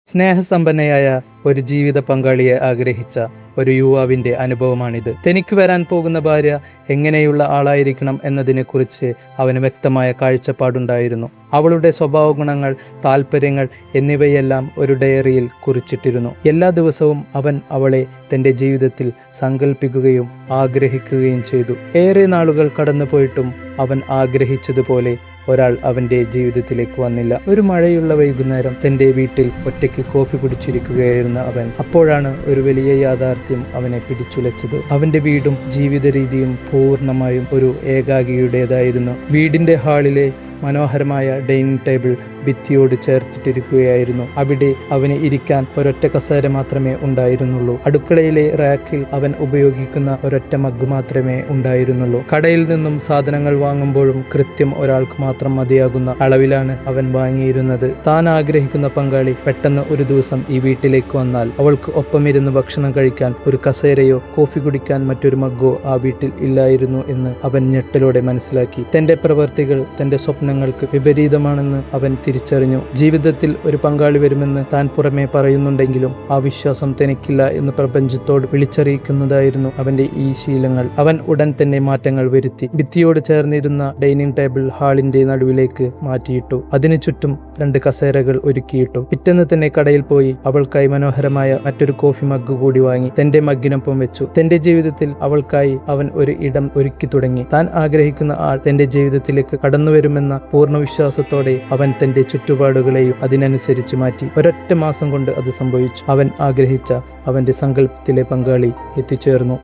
സ്നേഹസമ്പന്നയായ ഒരു ജീവിത പങ്കാളിയെ ആഗ്രഹിച്ച ഒരു യുവാവിൻ്റെ അനുഭവമാണിത്. തനിക്ക് വരാൻ പോകുന്ന ഭാര്യ എങ്ങനെയുള്ള ആളായിരിക്കണം എന്നതിനെക്കുറിച്ച് അവന് വ്യക്തമായ കാഴ്ചപ്പാടുണ്ടായിരുന്നു. അവളുടെ സ്വഭാവ ഗുണങ്ങൾ, താല്പര്യങ്ങൾ എന്നിവയെല്ലാം ഒരു ഡയറിയിൽ കുറിച്ചിട്ടിരുന്നു. എല്ലാ ദിവസവും അവൻ അവളെ തൻ്റെ ജീവിതത്തിൽ സങ്കല്പിക്കുകയും ആഗ്രഹിക്കുകയും ചെയ്തു. ഏറെ നാളുകൾ കടന്നുപോയിട്ടും അവൻ ആഗ്രഹിച്ചതുപോലെ ഒരാൾ അവൻ്റെ ജീവിതത്തിലേക്ക് വന്നില്ല. ഒരു മഴയുള്ള വൈകുന്നേരം തൻ്റെ വീട്ടിൽ ഒറ്റയ്ക്ക് കോഫി കുടിച്ചിരിക്കുകയായിരുന്ന അവൻ അപ്പോഴാണ് ഒരു വലിയ യാഥാർത്ഥ്യം അവനെ പിടിച്ചുലച്ചത്. അവൻ്റെ വീടും ജീവിത രീതിയും പൂർണ്ണമായും ഒരു ഏകാഗിയുടേതായിരുന്നു. വീടിൻ്റെ ഹാളിലെ മനോഹരമായ ഡൈനിങ് ടേബിൾ ഭിത്തിയോട് ചേർത്തിട്ടിരിക്കുകയായിരുന്നു. അവിടെ അവന് ഇരിക്കാൻ ഒരൊറ്റ കസേര മാത്രമേ ഉണ്ടായിരുന്നുള്ളൂ. അടുക്കളയിലെ റാക്കിൽ അവൻ ഉപയോഗിക്കുന്ന ഒരൊറ്റ മഗ് മാത്രമേ ഉണ്ടായിരുന്നുള്ളൂ. കടയിൽ നിന്നും സാധനങ്ങൾ വാങ്ങുമ്പോഴും കൃത്യം ഒരാൾക്ക് മാത്രം മതിയാകുന്ന അളവിലാണ് അവൻ വാങ്ങിയിരുന്നത്. താൻ ആഗ്രഹിക്കുന്ന പങ്കാളി പെട്ടെന്ന് ഒരു ദിവസം ഈ വീട്ടിലേക്ക് വന്നാൽ അവൾക്ക് ഒപ്പമിരുന്ന് ഭക്ഷണം കഴിക്കാൻ ഒരു കസേരയോ കോഫി കുടിക്കാൻ മറ്റൊരു മഗ്ഗോ ആ വീട്ടിൽ ഇല്ലായിരുന്നു എന്ന് അവൻ ഞെട്ടലോടെ മനസ്സിലാക്കി. തന്റെ പ്രവർത്തികൾ തന്റെ സ്വപ്നങ്ങൾക്ക് വിപരീതമാണെന്ന് അവൻ തിരിച്ചറിഞ്ഞു. ജീവിതത്തിൽ ഒരു പങ്കാളി വരുമെന്ന് താൻ പുറമേ പറയുന്നുണ്ടെങ്കിലും ആ വിശ്വാസം തനിക്കില്ല എന്ന് പ്രപഞ്ചത്തോട് വിളിച്ചറിയിക്കുന്നതായിരുന്നു അവന്റെ ഈ ശീലങ്ങൾ. അവൻ ഉടൻ തന്നെ മാറ്റങ്ങൾ വരുത്തി. ഭിത്തിയോട് ചേർന്നിരുന്ന ഡൈനിങ് ടേബിൾ ഹാളിന്റെ നടുവിലേക്ക് മാറ്റിയിട്ടു. അതിനു ചുറ്റും 2 കസേരകൾ ഒരുക്കിയിട്ടു. പിറ്റേന്ന് തന്നെ കടയിൽ പോയി അവൾക്കായി മനോഹരമായ മറ്റൊരു കോഫി മഗ് കൂടി വാങ്ങി തന്റെ മഗ്ഗിനൊപ്പം വെച്ചു. തന്റെ ജീവിതത്തിൽ അവൾക്കായി അവൻ ഒരു ഇടം ഒരുക്കി തുടങ്ങി. താൻ ആഗ്രഹിക്കുന്ന ആൾ തന്റെ ജീവിതത്തിലേക്ക് കടന്നു വരുമെന്ന പൂർണ്ണ വിശ്വാസത്തോടെ അവൻ തന്റെ ചുറ്റുപാടുകളെയും അതിനനുസരിച്ച് മാറ്റി. ഒരൊറ്റ മാസം കൊണ്ട് അത് സംഭവിച്ചു. അവൻ ആഗ്രഹിച്ച അവന്റെ സങ്കല്പത്തിലെ പങ്കാളി എത്തിച്ചേർന്നു.